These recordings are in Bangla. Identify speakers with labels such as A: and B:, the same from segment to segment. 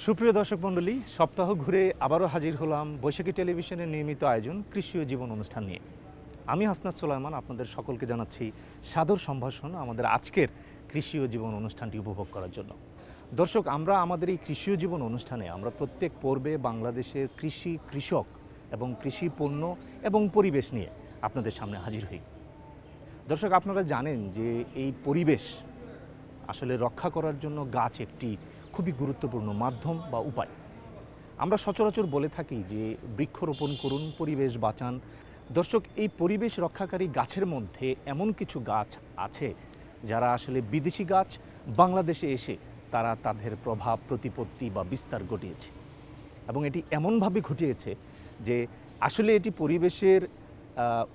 A: সুপ্রিয় দর্শক মণ্ডলী, সপ্তাহ ঘুরে আবারও হাজির হলাম বৈশাখী টেলিভিশনের নিয়মিত আয়োজন কৃষি ও জীবন অনুষ্ঠান নিয়ে। আমি হাসনাত সুলাইমান আপনাদের সকলকে জানাচ্ছি সাদর সম্ভাষণ আমাদের আজকের কৃষি ও জীবন অনুষ্ঠানটি উপভোগ করার জন্য। দর্শক, আমরা আমাদের এই কৃষি ও জীবন অনুষ্ঠানে আমরা প্রত্যেক পর্বে বাংলাদেশের কৃষি, কৃষক এবং কৃষি পণ্য এবং পরিবেশ নিয়ে আপনাদের সামনে হাজির হই। দর্শক, আপনারা জানেন যে এই পরিবেশ আসলে রক্ষা করার জন্য গাছ একটি খুবই গুরুত্বপূর্ণ মাধ্যম বা উপায়। আমরা সচরাচর বলে থাকি যে বৃক্ষরোপণ করুন, পরিবেশ বাঁচান। দর্শক, এই পরিবেশ রক্ষাকারী গাছের মধ্যে এমন কিছু গাছ আছে যারা আসলে বিদেশি গাছ বাংলাদেশে এসে তারা তাদের প্রভাব, প্রতিপত্তি বা বিস্তার ঘটিয়েছে, এবং এটি এমনভাবে ঘটিয়েছে যে আসলে এটি পরিবেশের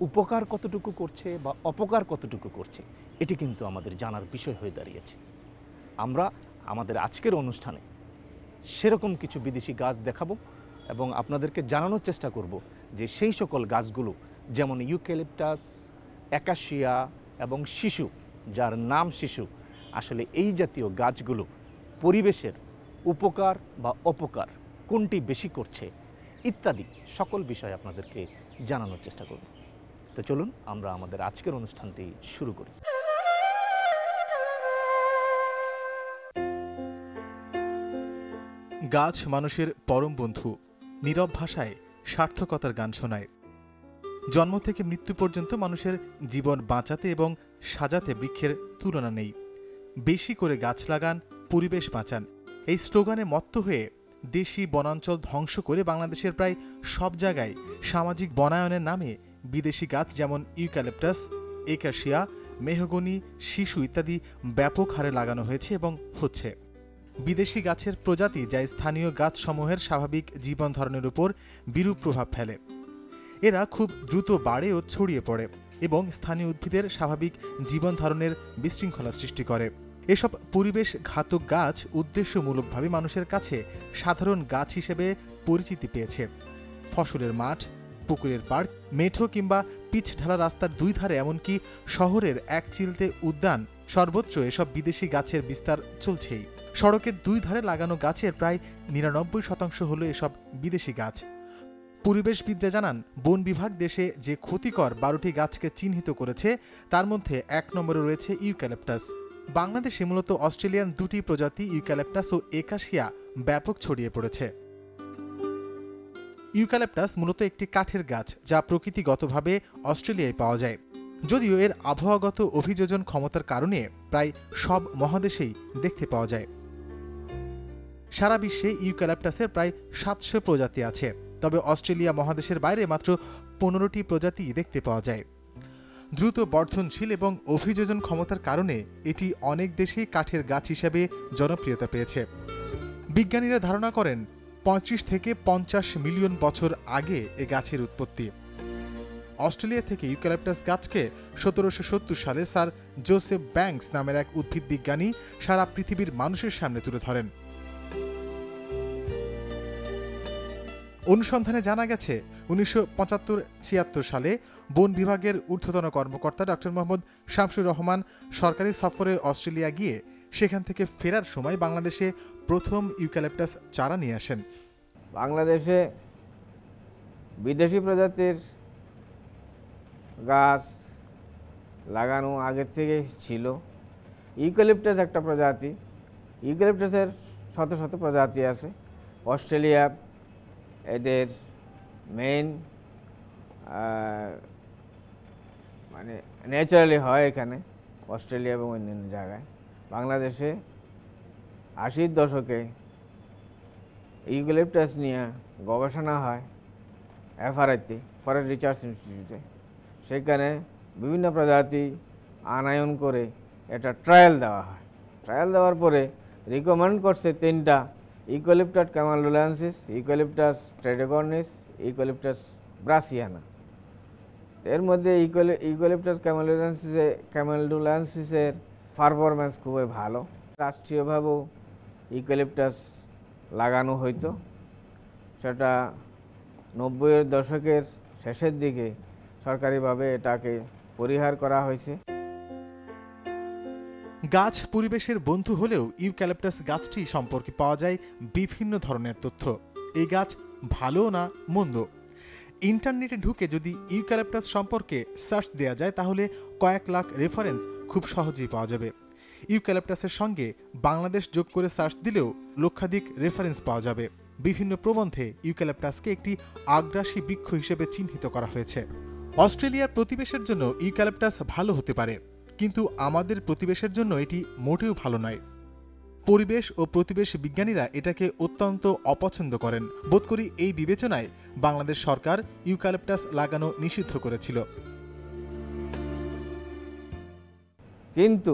A: উপকার কতটুকু করছে বা অপকার কতটুকু করছে এটি কিন্তু আমাদের জানার বিষয় হয়ে দাঁড়িয়েছে। আমরা আমাদের আজকের অনুষ্ঠানে সেরকম কিছু বিদেশি গাছ দেখাবো এবং আপনাদেরকে জানানোর চেষ্টা করব যে সেই সকল গাছগুলো, যেমন ইউক্যালিপটাস, অ্যাকাশিয়া এবং শিশু, যার নাম শিশু, আসলে এই জাতীয় গাছগুলো পরিবেশের উপকার বা অপকার কোনটি বেশি করছে ইত্যাদি সকল বিষয় আপনাদেরকে জানানোর চেষ্টা করব। তো চলুন আমরা আমাদের আজকের অনুষ্ঠানটি শুরু করি।
B: গাছ মানুষের পরম বন্ধু, নীরব ভাষায় সার্থকতার গান শোনায়। জন্ম থেকে মৃত্যু পর্যন্ত মানুষের জীবন বাঁচাতে এবং সাজাতে বৃক্ষের তুলনা নেই। বেশি করে গাছ লাগান, পরিবেশ বাঁচান, এই স্লোগানে মত্ত হয়ে দেশি বনাঞ্চল ধ্বংস করে বাংলাদেশের প্রায় সব জায়গায় সামাজিক বনায়নের নামে বিদেশি গাছ যেমন ইউক্যালিপটাস, একাশিয়া, মেহগনি, শিশু ইত্যাদি ব্যাপক হারে লাগানো হয়েছে এবং হচ্ছে। বিদেশি গাছের প্রজাতি যা স্থানীয় গাছসমূহের স্বাভাবিক জীবন ধারণের উপর বিরূপ প্রভাব ফেলে। এরা খুব দ্রুত বাড়ে ও ছড়িয়ে পড়ে এবং স্থানীয় উদ্ভিদের স্বাভাবিক জীবন ধারণের বিশৃঙ্খলা সৃষ্টি করে। এসব পরিবেশ ঘাতক গাছ উদ্দেশ্যমূলকভাবে মানুষের কাছে সাধারণ গাছ হিসেবে পরিচিতি পেয়েছে। ফসলের মাঠ, পুকুরের পাড়, মেঠো কিংবা পিচ ঢালা রাস্তার দুই ধারে, এমনকি শহরের এক চিলতে উদ্যান, সর্বত্র এসব বিদেশি গাছের বিস্তার চলছেই। সড়কের দুই ধারে লাগানো গাছের প্রায় ৯৯% হলো এসব বিদেশি গাছ। পরিবেশবিদরা জানান, বন বিভাগ দেশে যে ক্ষতিকর ১২টি গাছকে চিহ্নিত করেছে তার মধ্যে ১ নম্বরে রয়েছে ইউক্যালিপটাস। বাংলাদেশে মূলত অস্ট্রেলিয়ান দুটি প্রজাতি ইউক্যালিপটাস ও একাশিয়া ব্যাপক ছড়িয়ে পড়েছে। ইউক্যালিপটাস মূলত একটি কাঠের গাছ যা প্রকৃতিগতভাবে অস্ট্রেলিয়ায় পাওয়া যায়, যদিও এর আবহাওয়াগত অভিযোজন ক্ষমতার কারণে প্রায় সব মহাদেশেই দেখতে পাওয়া যায়। সারা বিশ্বে ইউক্যালিপটাসের প্রায় ৭০০ প্রজাতি আছে, তবে অস্ট্রেলিয়া মহাদেশের বাইরে মাত্র ১৫টি প্রজাতি দেখতে পাওয়া যায়। দ্রুত বর্ধনশীল এবং অভিযোজন ক্ষমতার কারণে এটি অনেক দেশেই কাঠের গাছ হিসেবে জনপ্রিয়তা পেয়েছে। বিজ্ঞানীরা ধারণা করেন ৩৫ থেকে ৫০ মিলিয়ন বছর আগে এ গাছের উৎপত্তি। অস্ট্রেলিয়া থেকে ইউক্যালিপটাস গাছকে ১৭৭০ সালে স্যার জোসেফ ব্যাংকস নামের এক উদ্ভিদ বিজ্ঞানী সারা পৃথিবীর মানুষের সামনে তুলে ধরেন। অনুসন্ধানে জানা গেছে ১৯৭৫-৭৬ সালে বন বিভাগের ঊর্ধ্বতন কর্মকর্তা ডক্টর মোহাম্মদ শামসুর রহমান সরকারি সফরে অস্ট্রেলিয়া গিয়ে সেখান থেকে ফেরার সময় বাংলাদেশে প্রথম ইউক্যালিপটাস চারা নিয়ে আসেন।
C: বাংলাদেশে বিদেশি প্রজাতির গাছ লাগানো আগের থেকে ছিল। ইউক্যালিপটাস একটা প্রজাতি, ইউক্যালিপটাসের শত শত প্রজাতি আছে। অস্ট্রেলিয়া এদের মেইন মানে ন্যাচারালি হয় এখানে, অস্ট্রেলিয়া এবং অন্যান্য জায়গায়। বাংলাদেশে ৮০-র দশকে ইউক্যালিপটাস নিয়ে গবেষণা হয় এফআরআইতে, ফরেস্ট রিসার্চ ইনস্টিটিউটে। সেখানে বিভিন্ন প্রজাতি আনয়ন করে এটা ট্রায়াল দেওয়া হয়। ট্রায়াল দেওয়ার পরে রিকমেন্ড করছে ৩টা: ইউক্যালিপটাস ক্যামালুলেন্সিস, ইউক্যালিপটাস ট্রেডোগর্নিস, ইউক্যালিপটাস ব্রাসিয়ানা। এর মধ্যে ইউক্যালিপটাস ক্যামালুলেন্সিসের পারফরম্যান্স খুবই ভালো। রাষ্ট্রীয়ভাবেও ইউক্যালিপটাস লাগানো হইতো, সেটা ৯০-এর দশকের শেষের দিকে সরকারিভাবে এটাকে পরিহার করা হয়েছে।
B: গাছ পরিবেশের বন্ধু হলেও ইউক্যালিপটাস গাছটি সম্পর্কে পাওয়া যায় বিভিন্ন ধরনের তথ্য। এই গাছ ভালো না মন্দ, ইন্টারনেটে ঢুকে যদি ইউক্যালিপটাস সম্পর্কে সার্চ দেওয়া যায় তাহলে কয়েক লাখ রেফারেন্স খুব সহজেই পাওয়া যাবে। ইউক্যালিপটাসের সঙ্গে বাংলাদেশ যোগ করে সার্চ দিলেও লক্ষাধিক রেফারেন্স পাওয়া যাবে। বিভিন্ন প্রবন্ধে ইউক্যালিপটাসকে একটি আগ্রাসী বৃক্ষ হিসেবে চিহ্নিত করা হয়েছে। অস্ট্রেলিয়ার প্রতিবেশের জন্য ইউক্যালিপটাস ভালো হতে পারে, কিন্তু আমাদের প্রতিবেশের জন্য এটি মোটেও ভালো নয়। পরিবেশ ও প্রতিবেশ বিজ্ঞানীরা এটাকে অত্যন্ত অপছন্দ করেন। বোধ করি এই বিবেচনায় বাংলাদেশ সরকার ইউক্যালিপটাস লাগানো নিষিদ্ধ করেছিল।
C: কিন্তু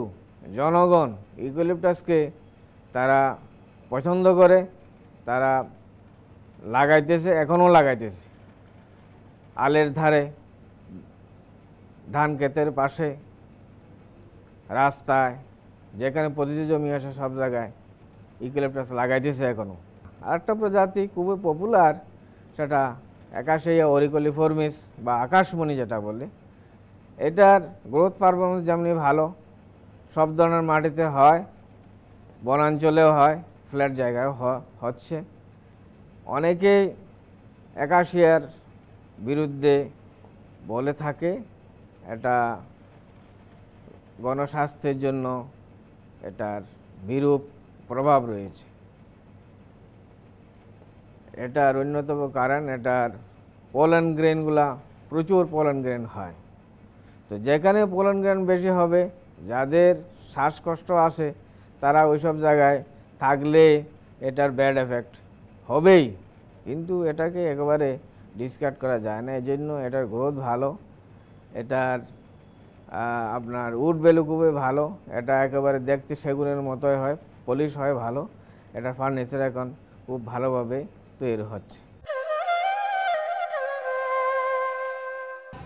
C: জনগণ ইউক্যালিপটাসকে তারা পছন্দ করে, তারা লাগাইতেছে, এখনও লাগাইতেছে। আলের ধারে, ধান ক্ষেতের পাশে, রাস্তায়, যেখানে পতিত জমি আসে সব জায়গায় ইউক্যালিপটাস লাগাইতেছে এখনও। আরেকটা প্রজাতি খুবই পপুলার, সেটা অ্যাকাশিয়া অরিকোলিফর্মিস বা আকাশমণি যেটা বলে। এটার গ্রোথ পারফরমেন্স যেমনি ভালো, সব ধরনের মাটিতে হয়, বনাঞ্চলেও হয়, ফ্ল্যাট জায়গায় হচ্ছে। অনেকেই অ্যাকাশিয়ার বিরুদ্ধে বলে থাকে এটা গণস্বাস্থ্যের জন্য এটার বিরূপ প্রভাব রয়েছে। এটার অন্যতম কারণ এটার পোলেন গ্রেনগুলা, প্রচুর পোলেন গ্রেন হয়। তো যেখানে পোলেন গ্রেন বেশি হবে, যাদের শ্বাসকষ্ট আসে তারা ওইসব জায়গায় থাকলে এটার ব্যাড এফেক্ট হবেই, কিন্তু এটাকে একেবারে ডিসকার্ড করা যায় না। এই জন্য এটার গ্রোথ ভালো, এটার আপনার উড ভ্যালু খুবই ভালো। এটা একেবারে দেখতে সেগুনের মতোই হয়, পলিশ হয় ভালো। এটার ফার্নিচার এখন খুব ভালোভাবে তৈরি হচ্ছে।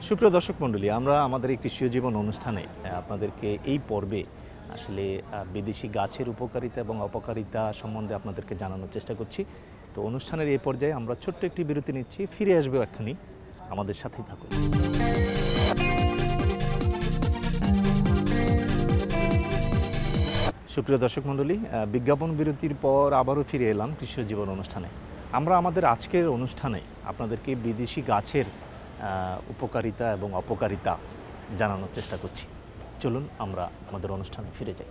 A: সুপ্রিয় দর্শক মণ্ডলী, আমরা আমাদের এই কৃষি জীবন অনুষ্ঠানে আপনাদেরকে এই পর্বে আসলে বিদেশি গাছের উপকারিতা এবং অপকারিতা সম্বন্ধে আপনাদেরকে জানানোর চেষ্টা করছি। তো অনুষ্ঠানের এই পর্যায়ে আমরা ছোট্ট একটি বিরতি নিচ্ছি, ফিরে আসবো এক্ষুনি, আমাদের সাথেই থাকুন। সুপ্রিয় দর্শক মণ্ডলী, বিজ্ঞাপন বিরতির পর আবারও ফিরে এলাম কৃষি জীবন অনুষ্ঠানে। আমরা আমাদের আজকের অনুষ্ঠানে আপনাদেরকে বিদেশি গাছের উপকারিতা এবং অপকারিতা জানানোর চেষ্টা করছি। চলুন আমরা আমাদের অনুষ্ঠানে ফিরে যাই।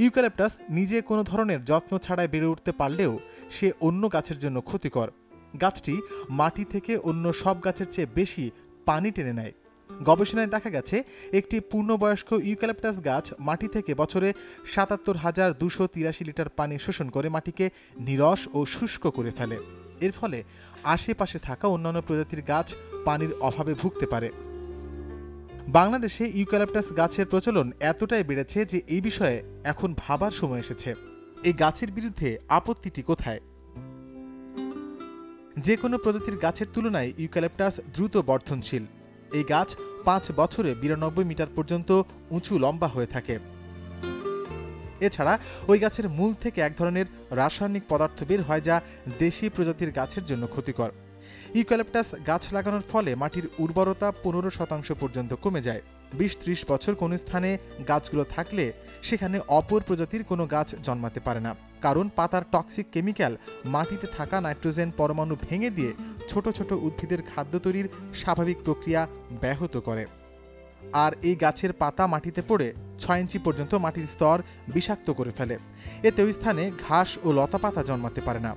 B: ইউক্যালিপটাস নিজে কোনো ধরনের যত্ন ছাড়াই বেড়ে উঠতে পারলেও সে অন্য গাছের জন্য ক্ষতিকর। গাছটি মাটি থেকে অন্য সব গাছের চেয়ে বেশি পানি টেনে নেয়। গবেষণায় দেখা গেছে একটি পূর্ণবয়স্ক ইউক্যালিপটাস গাছ মাটি থেকে বছরে ৭৭,২৮৩ লিটার পানি শোষণ করে মাটিকে নিরস ও শুষ্ক করে ফেলে। এর ফলে আশেপাশে থাকা অন্যান্য প্রজাতির গাছ পানির অভাবে ভুগতে পারে। বাংলাদেশে ইউক্যালিপটাস গাছের প্রচলন এতটাই বেড়েছে যে এই বিষয়ে এখন ভাবার সময় এসেছে। এই গাছের বিরুদ্ধে আপত্তিটি কোথায়? যে কোনো প্রজাতির গাছের তুলনায় ইউক্যালিপটাস দ্রুত বর্ধনশীল। এই গাছ ৫ বছরে ৯২ মিটার পর্যন্ত উঁচু লম্বা হয়ে থাকে। এছাড়া ওই গাছের মূল থেকে এক ধরনের রাসায়নিক পদার্থ বের হয় যা দেশি প্রজাতির গাছের জন্য ক্ষতিকর। ইউক্যালিপটাস গাছ লাগানোর ফলে মাটির উর্বরতা ১৫% পর্যন্ত কমে যায়। ২০-৩০ বছর কোনো স্থানে গাছগুলো থাকলে সেখানে অপর প্রজাতির কোনো গাছ জন্মাতে পারে না, কারণ পাতার টক্সিক কেমিক্যাল মাটিতে থাকা নাইট্রোজেন পরমাণু ভেঙে দিয়ে ছোট ছোট উদ্ভিদের খাদ্য তৈরির স্বাভাবিক প্রক্রিয়া ব্যাহত করে। আর এই গাছের পাতা মাটিতে পড়ে ৬ ইঞ্চি পর্যন্ত মাটির স্তর বিষাক্ত করে ফেলে। এতে ওই স্থানে ঘাস ও লতা পাতা জন্মাতে পারে না।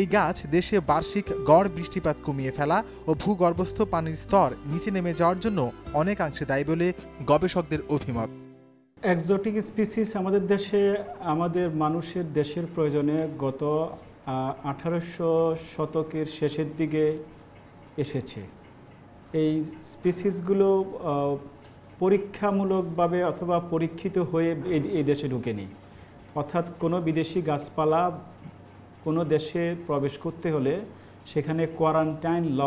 B: এই গাছ দেশে বার্ষিক গড় বৃষ্টিপাত কমিয়ে ফেলা ও ভূগর্ভস্থ পানির স্তর নিচে নেমে যাওয়ার জন্য অনেকাংশে দায়ী বলে গবেষকদের অভিমত।
D: এক্সোটিক স্পিসিস আমাদের দেশে আমাদের মানুষের দেশের প্রয়োজনে গত 1800 শতকের শেষের দিকে এসেছে। এই স্পিসিসগুলো পরীক্ষামূলকভাবে অথবা পরীক্ষিত হয়ে এই দেশে ঢুকেনি। অর্থাৎ কোনো বিদেশি গাছপালা কোনো দেশে প্রবেশ করতে হলে সেখানে কোয়ারেন্টাইন ল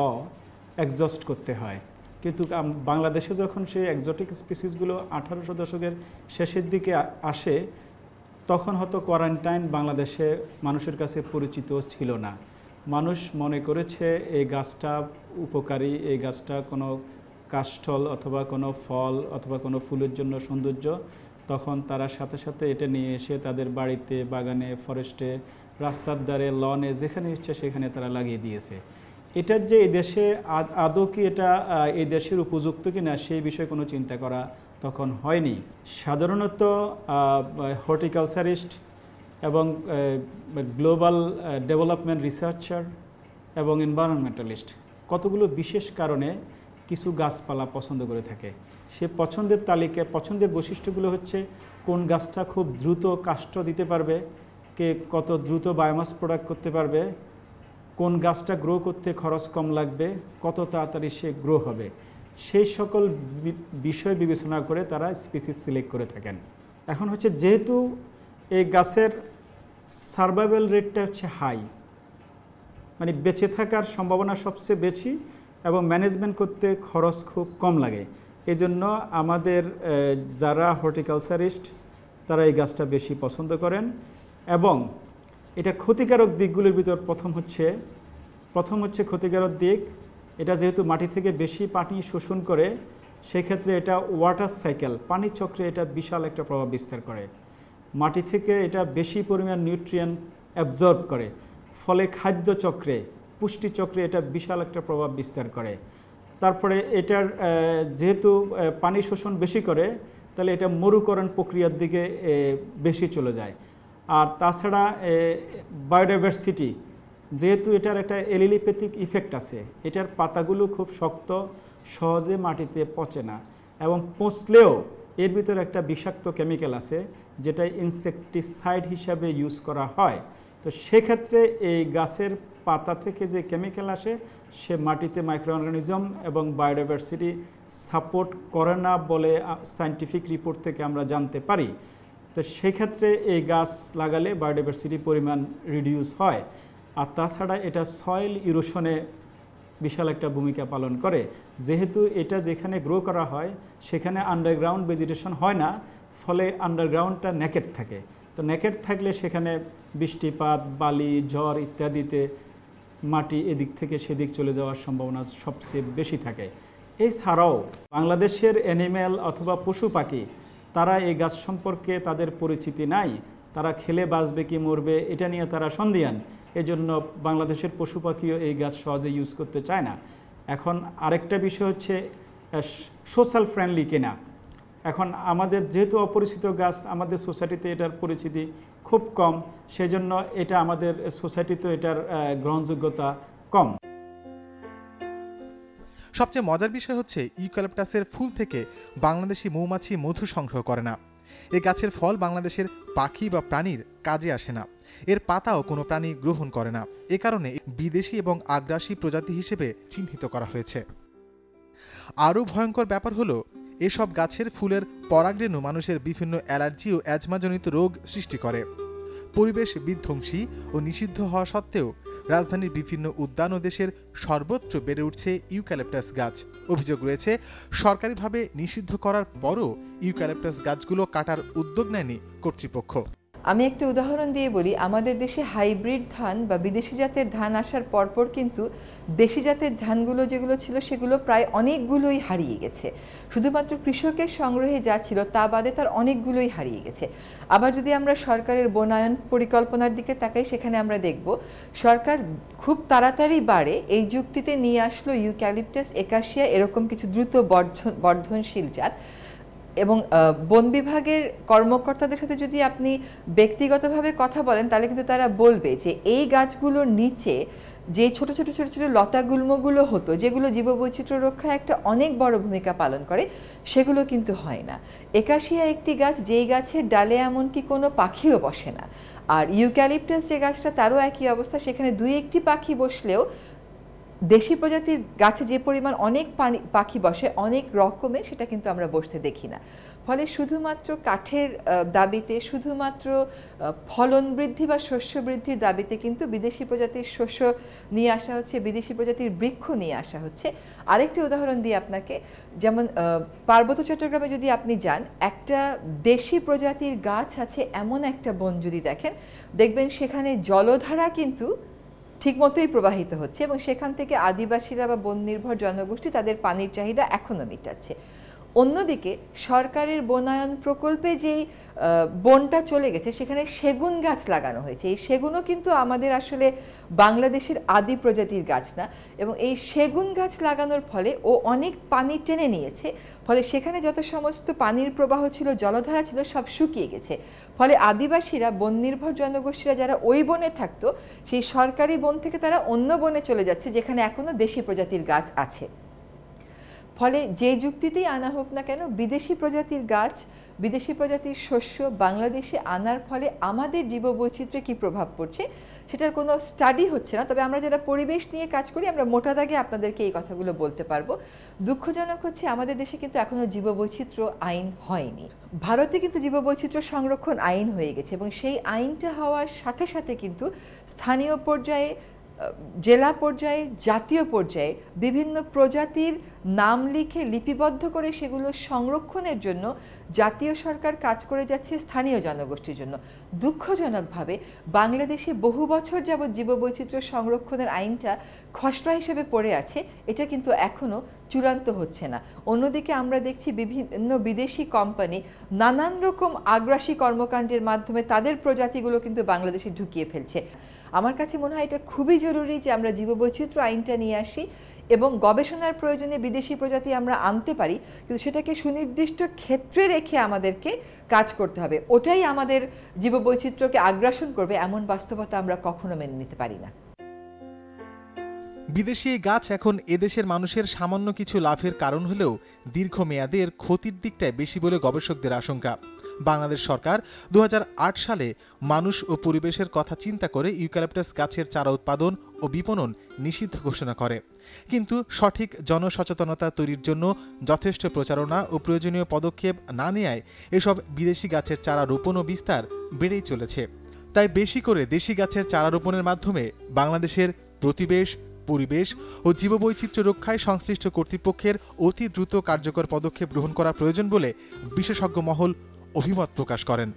D: এক্সস্ট করতে হয়। কিন্তু বাংলাদেশে যখন সেই এক্সোটিক স্পিসিসগুলো 1800 দশকের শেষের দিকে আসে, তখন হয়তো কোয়ারেন্টাইন বাংলাদেশে মানুষের কাছে পরিচিত ছিল না। মানুষ মনে করেছে এই গাছটা উপকারী, এই গাছটা কোনো কাষ্ঠল অথবা কোনো ফল অথবা কোনো ফুলের জন্য সৌন্দর্য, তখন তারা সাথে সাথে এটা নিয়ে এসে তাদের বাড়িতে, বাগানে, ফরেস্টে, রাস্তার ধারে, লনে, যেখানে ইচ্ছে সেখানে তারা লাগিয়ে দিয়েছে। এটার যে এই দেশে আদৌ কি এটা এই দেশের উপযুক্ত কিনা সেই বিষয়ে কোনো চিন্তা করা তখন হয়নি। সাধারণত হর্টিকালচারিস্ট এবং গ্লোবাল ডেভেলপমেন্ট রিসার্চার এবং এনভায়রনমেন্টালিস্ট কতগুলো বিশেষ কারণে কিছু গাছপালা পছন্দ করে থাকে। সে পছন্দের তালিকায় পছন্দের বৈশিষ্ট্যগুলো হচ্ছে কোন গাছটা খুব দ্রুত কাষ্ঠ দিতে পারবে, কে কত দ্রুত বায়োমাস প্রোডাক্ট করতে পারবে, কোন গাছটা গ্রো করতে খরচ কম লাগবে, কত তাড়াতাড়ি সে গ্রো হবে, সেই সকল বিষয় বিবেচনা করে তারা স্পিসিস সিলেক্ট করে থাকেন। এখন হচ্ছে যেহেতু এই গাছের সার্ভাইভাল রেটটা হচ্ছে হাই, মানে বেঁচে থাকার সম্ভাবনা সবচেয়ে বেশি এবং ম্যানেজমেন্ট করতে খরচ খুব কম লাগে, এই জন্য আমাদের যারা হর্টিকালচারিস্ট তারা এই গাছটা বেশি পছন্দ করেন। এবং এটা ক্ষতিকারক দিকগুলির ভিতর প্রথম হচ্ছে ক্ষতিকারক দিক, এটা যেহেতু মাটি থেকে বেশি পানি শোষণ করে, সেক্ষেত্রে এটা ওয়াটার সাইকেল, পানি চক্রে এটা বিশাল একটা প্রভাব বিস্তার করে। মাটি থেকে এটা বেশি পরিমাণ নিউট্রিয়েন্ট অ্যাবজর্ব করে, ফলে খাদ্য চক্রে, পুষ্টি চক্রে এটা বিশাল একটা প্রভাব বিস্তার করে। তারপরে এটার যেহেতু পানি শোষণ বেশি করে, তাহলে এটা মরুকরণ প্রক্রিয়ার দিকে বেশি চলে যায়। আর তাছাড়া বায়োডাইভার্সিটি, যেহেতু এটার একটা এলিলিপ্যাথিক ইফেক্ট আছে, এটার পাতাগুলো খুব শক্ত, সহজে মাটিতে পচে না, এবং পচলেও এর ভিতরে একটা বিষাক্ত কেমিক্যাল আছে যেটা ইনসেকটিসাইড হিসাবে ইউজ করা হয়। তো সেক্ষেত্রে এই গাছের পাতা থেকে যে কেমিক্যাল আসে সে মাটিতে মাইক্রো অর্গানিজম এবং বায়োডাইভার্সিটি সাপোর্ট করে না বলে সায়েন্টিফিক রিপোর্ট থেকে আমরা জানতে পারি। তো সেক্ষেত্রে এই গাছ লাগালে বায়োডাইভার্সিটির পরিমাণ রিডিউস হয়। আর তাছাড়া এটা সয়েল ইরোশনে বিশাল একটা ভূমিকা পালন করে, যেহেতু এটা যেখানে গ্রো করা হয় সেখানে আন্ডারগ্রাউন্ড ভেজিটেশন হয় না, ফলে আন্ডারগ্রাউন্ডটা নেকেড থাকে। তো নেকেড থাকলে সেখানে বৃষ্টিপাত, বালি, ঝড় ইত্যাদিতে মাটি এদিক থেকে সেদিক চলে যাওয়ার সম্ভাবনা সবচেয়ে বেশি থাকে। এছাড়াও বাংলাদেশের অ্যানিম্যাল অথবা পশু পাখি তারা এই গাছ সম্পর্কে তাদের পরিচিতি নাই, তারা খেলে বাঁচবে কি মরবে এটা নিয়ে তারা সন্দিহান, এজন্য বাংলাদেশের পশু পাখিও এই গাছ সহজে ইউজ করতে চায় না। এখন আরেকটা বিষয় হচ্ছে সোশ্যাল ফ্রেন্ডলি কিনা। এখন আমাদের যেহেতু অপরিচিত গাছ, আমাদের সোসাইটিতে এটার পরিচিতি খুব কম, সেজন্য এটা আমাদের সোসাইটিতে এটার গ্রহণযোগ্যতা কম।
B: সবচেয়ে মজার বিষয় হচ্ছে ইউক্যালিপটাসের ফুল থেকে বাংলাদেশি মৌমাছি মধু সংগ্রহ করে না। এই গাছের ফল বাংলাদেশের পাখি বা প্রাণীর কাজে আসে না, এর পাতাও কোনো প্রাণী গ্রহণ করে না, এ কারণে বিদেশি এবং আগ্রাসী প্রজাতি হিসেবে চিহ্নিত করা হয়েছে। আরও ভয়ঙ্কর ব্যাপার হলো এসব গাছের ফুলের পরাগরেণু মানুষের বিভিন্ন অ্যালার্জি ও অ্যাজমাজনিত রোগ সৃষ্টি করে। পরিবেশ বিধ্বংসী ও নিষিদ্ধ হওয়া সত্ত্বেও রাজধানীর বিভিন্ন উদ্যান ও দেশের সর্বত্র বেড়ে উঠছে ইউক্যালিপটাস গাছ। অভিযোগ রয়েছে সরকারিভাবে নিষিদ্ধ করার পরও ইউক্যালিপটাস গাছগুলো কাটার উদ্যোগ নেয়নি কর্তৃপক্ষ।
E: আমি একটা উদাহরণ দিয়ে বলি, আমাদের দেশে হাইব্রিড ধান বা বিদেশি জাতের ধান আসার পরপর কিন্তু দেশি জাতের ধানগুলো যেগুলো ছিল সেগুলো প্রায় অনেকগুলোই হারিয়ে গেছে। শুধুমাত্র কৃষকের সংগ্রহে যা ছিল তা বাদে তার অনেকগুলোই হারিয়ে গেছে। আবার যদি আমরা সরকারের বনায়ন পরিকল্পনার দিকে তাকাই, সেখানে আমরা দেখব সরকার খুব তাড়াতাড়ি বাড়ে এই যুক্তিতে নিয়ে আসলো ইউক্যালিপটাস, একাশিয়া এরকম কিছু দ্রুত বর্ধনশীল জাত। এবং বন বিভাগের কর্মকর্তাদের সাথে যদি আপনি ব্যক্তিগতভাবে কথা বলেন তাহলে কিন্তু তারা বলবে যে এই গাছগুলোর নিচে যে ছোট ছোট ছোট ছোট লতাগুল্মগুলো হতো, যেগুলো জীববৈচিত্র্য রক্ষায় একটা অনেক বড় ভূমিকা পালন করে, সেগুলো কিন্তু হয় না। একাশিয়া একটি গাছ যেই গাছের ডালে এমনকি কোনো পাখিও বসে না। আর ইউক্যালিপটাস যে গাছটা তারও একই অবস্থা, সেখানে দুই একটি পাখি বসলেও দেশি প্রজাতির গাছে যে পরিমাণ অনেক পাখি বসে অনেক রকমের, সেটা কিন্তু আমরা বসতে দেখি না। ফলে শুধুমাত্র কাঠের দাবিতে, শুধুমাত্র ফলন বৃদ্ধি বা শস্য বৃদ্ধির দাবিতে কিন্তু বিদেশি প্রজাতির শস্য নিয়ে আসা হচ্ছে, বিদেশি প্রজাতির বৃক্ষ নিয়ে আসা হচ্ছে। আরেকটি উদাহরণ দিই আপনাকে, যেমন পার্বত্য চট্টগ্রামে যদি আপনি যান, একটা দেশি প্রজাতির গাছ আছে এমন একটা বন যদি দেখেন, দেখবেন সেখানে জলধারা কিন্তু ঠিকমতোই প্রবাহিত হচ্ছে এবং সেখান থেকে আদিবাসীরা বা বন নির্ভর জনগোষ্ঠী তাদের পানির চাহিদা এখনও মেটাচ্ছে। অন্যদিকে সরকারের বনায়ন প্রকল্পে যেই বনটা চলে গেছে সেখানে সেগুন গাছ লাগানো হয়েছে। এই সেগুনও কিন্তু আমাদের আসলে বাংলাদেশের আদি প্রজাতির গাছ না, এবং এই সেগুন গাছ লাগানোর ফলে ও অনেক পানি টেনে নিয়েছে, ফলে সেখানে যত সমস্ত পানির প্রবাহ ছিল, জলধারা ছিল, সব শুকিয়ে গেছে। ফলে আদিবাসীরা, বন নির্ভর জনগোষ্ঠীরা যারা ওই বনে থাকতো, সেই সরকারি বন থেকে তারা অন্য বনে চলে যাচ্ছে যেখানে এখনও দেশি প্রজাতির গাছ আছে। ফলে যে যুক্তিতেই আনা হোক না কেন, বিদেশি প্রজাতির গাছ, বিদেশি প্রজাতির শস্য বাংলাদেশে আনার ফলে আমাদের জীববৈচিত্র্যে কী প্রভাব পড়ছে সেটার কোনো স্টাডি হচ্ছে না। তবে আমরা যারা পরিবেশ নিয়ে কাজ করি আমরা মোটা দাগে আপনাদেরকে এই কথাগুলো বলতে পারবো। দুঃখজনক হচ্ছে আমাদের দেশে কিন্তু এখনও জীববৈচিত্র্য আইন হয়নি। ভারতে কিন্তু জীববৈচিত্র্য সংরক্ষণ আইন হয়ে গেছে, এবং সেই আইনটা হওয়ার সাথে সাথে কিন্তু স্থানীয় পর্যায়ে, জেলা পর্যায়ে, জাতীয় পর্যায়ে বিভিন্ন প্রজাতির নাম লিখে লিপিবদ্ধ করে সেগুলো সংরক্ষণের জন্য জাতীয় সরকার কাজ করে যাচ্ছে স্থানীয় জনগোষ্ঠীর জন্য। দুঃখজনকভাবে বাংলাদেশে বহু বছর যাবৎ জীববৈচিত্র্য সংরক্ষণের আইনটা খসড়া হিসেবে পড়ে আছে, এটা কিন্তু এখনও চূড়ান্ত হচ্ছে না। অন্যদিকে আমরা দেখছি বিভিন্ন বিদেশি কোম্পানি নানান রকম আগ্রাসী কর্মকাণ্ডের মাধ্যমে তাদের প্রজাতিগুলো কিন্তু বাংলাদেশে ঢুকিয়ে ফেলছে। আমার কাছে মনে হয় এটা খুবই জরুরি যে আমরা জীববৈচিত্র্য আইনটা নিয়ে আসি এবং গবেষণার প্রয়োজনে বিদেশি প্রজাতি আমরা আনতে পারি, কিন্তু সেটাকে সুনির্দিষ্ট ক্ষেত্রে রেখে আমাদেরকে কাজ করতে হবে। ওটাই আমাদের জীববৈচিত্র্যকে আগ্রাসন করবে এমন বাস্তবতা আমরা কখনো মেনে নিতে পারি না।
B: বিদেশি এই গাছ এখন এদেশের মানুষের সামান্য কিছু লাভের কারণ হলেও দীর্ঘমেয়াদে এর ক্ষতির দিকটাই বেশি বলে গবেষকদের আশঙ্কা। বাংলাদেশ সরকার 2008 সালে মানুষ ও পরিবেশের কথা চিন্তা করে ইউক্যালিপটাস গাছের চারা উৎপাদন ও বিপণন নিষিদ্ধ ঘোষণা করে, কিন্তু সঠিক জনসচেতনতা তৈরির জন্য যথেষ্ট প্রচারণা ও প্রয়োজনীয় পদক্ষেপ না নেয়ায় এসব বিদেশি গাছের চারা রোপণ ও বিস্তার বেড়েই চলেছে। তাই বেশি করে দেশি গাছের চারা রোপণের মাধ্যমে বাংলাদেশের প্রতিবেশ, পরিবেশ ও জীববৈচিত্র্য রক্ষায় সংশ্লিষ্ট কর্তৃপক্ষের অতি দ্রুত কার্যকর পদক্ষেপ গ্রহণ করা প্রয়োজন বলে বিশেষজ্ঞ মহল অভিমত প্রকাশ করেন।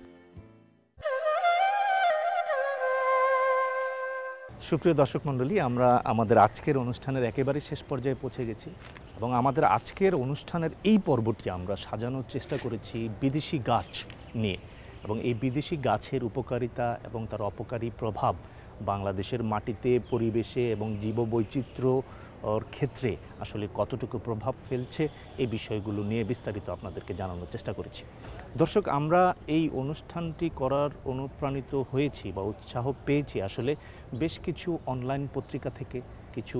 A: সুপ্রিয় দর্শক মণ্ডলী, আমরা আমাদের আজকের অনুষ্ঠানের একেবারে শেষ পর্যায়ে পৌঁছে গেছি, এবং আমাদের আজকের অনুষ্ঠানের এই পর্বটি আমরা সাজানোর চেষ্টা করেছি বিদেশি গাছ নিয়ে, এবং এই বিদেশি গাছের উপকারিতা এবং তার অপকারী প্রভাব বাংলাদেশের মাটিতে, পরিবেশে এবং জীববৈচিত্র্য ওর ক্ষেত্রে আসলে কতটুকু প্রভাব ফেলছে এই বিষয়গুলো নিয়ে বিস্তারিত আপনাদেরকে জানানোর চেষ্টা করেছি। দর্শক, আমরা এই অনুষ্ঠানটি করার অনুপ্রাণিত হয়েছি বা উৎসাহ পেয়েছি আসলে বেশ কিছু অনলাইন পত্রিকা থেকে, কিছু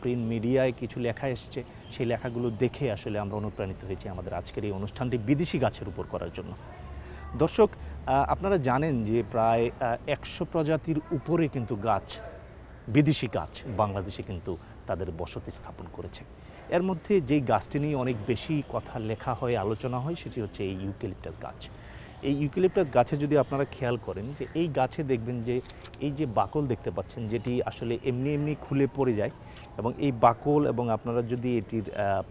A: প্রিন্ট মিডিয়ায় কিছু লেখা এসছে, সেই লেখাগুলো দেখে আসলে আমরা অনুপ্রাণিত হয়েছি আমাদের আজকের এই অনুষ্ঠানটি বিদেশি গাছের উপর করার জন্য। দর্শক, আপনারা জানেন যে প্রায় 100 প্রজাতির উপরে কিন্তু গাছ, বিদেশি গাছ বাংলাদেশে কিন্তু তাদের বসতি স্থাপন করেছে। এর মধ্যে যেই গাছটি নিয়ে অনেক বেশি কথা লেখা হয়, আলোচনা হয়, সেটি হচ্ছে এই ইউক্যালিপটাস গাছ। এই ইউক্যালিপটাস গাছে যদি আপনারা খেয়াল করেন যে এই গাছে দেখবেন যে এই যে বাকল দেখতে পাচ্ছেন, যেটি আসলে এমনি এমনি খুলে পড়ে যায়, এবং এই বাকল এবং আপনারা যদি এটির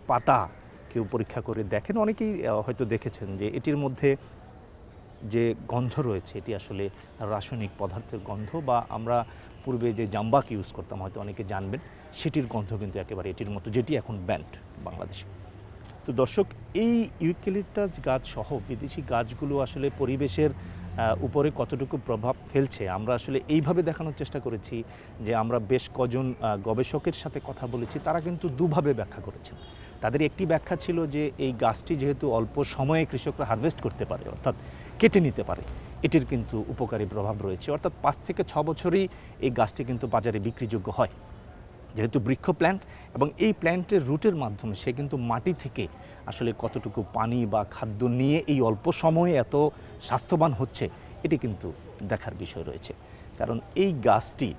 A: পাতা কেউ পরীক্ষা করে দেখেন, অনেকেই হয়তো দেখেছেন যে এটির মধ্যে যে গন্ধ রয়েছে এটি আসলে রাসায়নিক পদার্থের গন্ধ, বা আমরা পূর্বে যে জাম্বাক ইউজ করতাম হয়তো অনেকে জানবেন, সেটির গন্ধ কিন্তু একেবারে এটির মতো, যেটি এখন ব্যান্ড বাংলাদেশে। তো দর্শক, এই ইউক্যালিপটাস গাছ সহ বিদেশি গাছগুলো আসলে পরিবেশের উপরে কতটুকু প্রভাব ফেলছে আমরা আসলে এইভাবে দেখানোর চেষ্টা করেছি যে আমরা বেশ কজন গবেষকের সাথে কথা বলেছি, তারা কিন্তু দুভাবে ব্যাখ্যা করেছেন। তাদের একটি ব্যাখ্যা ছিল যে এই গাছটি যেহেতু অল্প সময়ে কৃষকরা হারভেস্ট করতে পারে, অর্থাৎ কেটে নিতে পারে, এটির কিন্তু উপকারী প্রভাব রয়েছে, অর্থাৎ 5 থেকে 6 বছরেই এই গাছটি কিন্তু বাজারে বিক্রিযোগ্য হয়, যেহেতু বৃক্ষ প্ল্যান্ট, এবং এই প্ল্যান্টের রুটের মাধ্যমে সে কিন্তু মাটি থেকে আসলে কতটুকু পানি বা খাদ্য নিয়ে এই অল্প সময়ে এত স্বাস্থ্যবান হচ্ছে, এটি কিন্তু দেখার বিষয় রয়েছে। কারণ এই গাছটি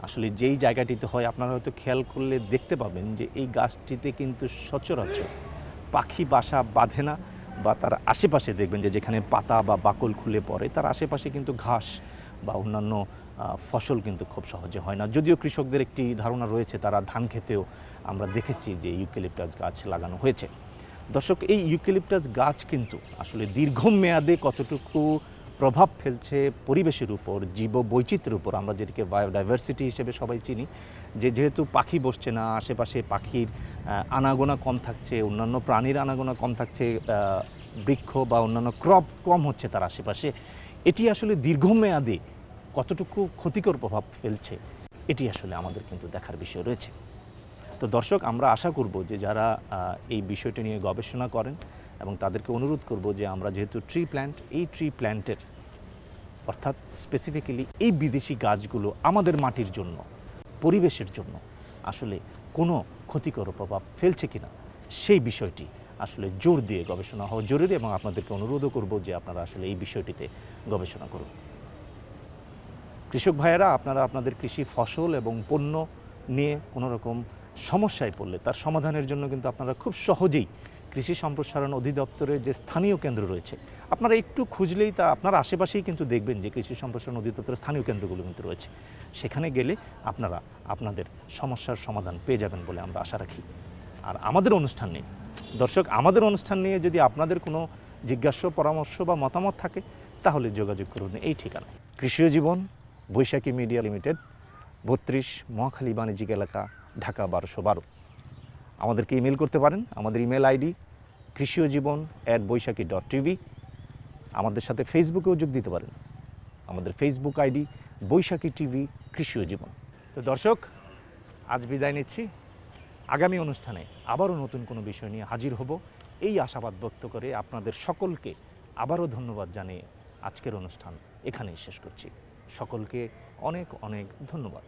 A: আসলে যেই জায়গাটিতে হয়, আপনারা হয়তো খেয়াল করলে দেখতে পাবেন যে এই গাছটিতে কিন্তু সচরাচর পাখি বাসা বাঁধে না, বা তার আশেপাশে দেখবেন যে যেখানে পাতা বা বাকল খুলে পড়ে তার আশেপাশে কিন্তু ঘাস বা অন্যান্য ফসল কিন্তু খুব সহজে হয় না। যদিও কৃষকদের একটি ধারণা রয়েছে, তারা ধান খেতেও আমরা দেখেছি যে ইউক্যালিপটাস গাছ লাগানো হয়েছে। দর্শক, এই ইউক্যালিপটাস গাছ কিন্তু আসলে দীর্ঘমেয়াদে কতটুকু প্রভাব ফেলছে পরিবেশের উপর, জীববৈচিত্র্যের উপর, আমরা যেটাকে বায়োডাইভার্সিটি হিসেবে সবাই চিনি, যেহেতু পাখি বসছে না, আশেপাশে পাখির আনাগোনা কম থাকছে, অন্যান্য প্রাণীর আনাগোনা কম থাকছে, বৃক্ষ বা অন্যান্য ক্রপ কম হচ্ছে তার আশেপাশে, এটি আসলে দীর্ঘমেয়াদে কতটুকু ক্ষতিকর প্রভাব ফেলছে এটি আসলে আমাদের কিন্তু দেখার বিষয় রয়েছে। তো দর্শক, আমরা আশা করব যে যারা এই বিষয়টি নিয়ে গবেষণা করেন এবং তাদেরকে অনুরোধ করব যে আমরা যেহেতু এই ট্রি প্ল্যান্টের অর্থাৎ স্পেসিফিক্যালি এই বিদেশি গাছগুলো আমাদের মাটির জন্য, পরিবেশের জন্য আসলে কোনো ক্ষতিকর প্রভাব ফেলছে কিনা সেই বিষয়টি আসলে জোর দিয়ে গবেষণা হওয়া জরুরি, এবং আপনাদেরকে অনুরোধও করব যে আপনারা আসলে এই বিষয়টিতে গবেষণা করুন। কৃষক ভাইয়েরা, আপনারা আপনাদের কৃষি ফসল এবং পণ্য নিয়ে কোনো রকম সমস্যায় পড়লে তার সমাধানের জন্য কিন্তু আপনারা খুব সহজেই কৃষি সম্প্রসারণ অধিদপ্তরের যে স্থানীয় কেন্দ্র রয়েছে, আপনারা একটু খুঁজলেই তা আপনার আশেপাশেই কিন্তু দেখবেন যে কৃষি সম্প্রসারণ অধিদপ্তরের স্থানীয় কেন্দ্রগুলো কিন্তু রয়েছে। সেখানে গেলে আপনারা আপনাদের সমস্যার সমাধান পেয়ে যাবেন বলে আমরা আশা রাখি। আর আমাদের অনুষ্ঠান নিয়ে দর্শক, আমাদের অনুষ্ঠান নিয়ে যদি আপনাদের কোনো জিজ্ঞাসা, পরামর্শ বা মতামত থাকে তাহলে যোগাযোগ করুন এই ঠিকানায়। কৃষি জীবন, বৈশাখী মিডিয়া লিমিটেড, 32 মহাখালী বাণিজ্যিক এলাকা, ঢাকা 1212। আমাদেরকে ইমেল করতে পারেন। আমাদের ইমেল আইডি krishiojibon@boishakhi.tv। আমাদের সাথে ফেসবুকেও যোগ দিতে পারেন। আমাদের ফেসবুক আইডি বৈশাখী টিভি কৃষিও জীবন। তো দর্শক, আজ বিদায় নিচ্ছি। আগামী অনুষ্ঠানে আবারও নতুন কোনো বিষয় নিয়ে হাজির হব এই আশাবাদ ব্যক্ত করে আপনাদের সকলকে আবারও ধন্যবাদ জানিয়ে আজকের অনুষ্ঠান এখানেই শেষ করছি। সকলকে অনেক অনেক ধন্যবাদ।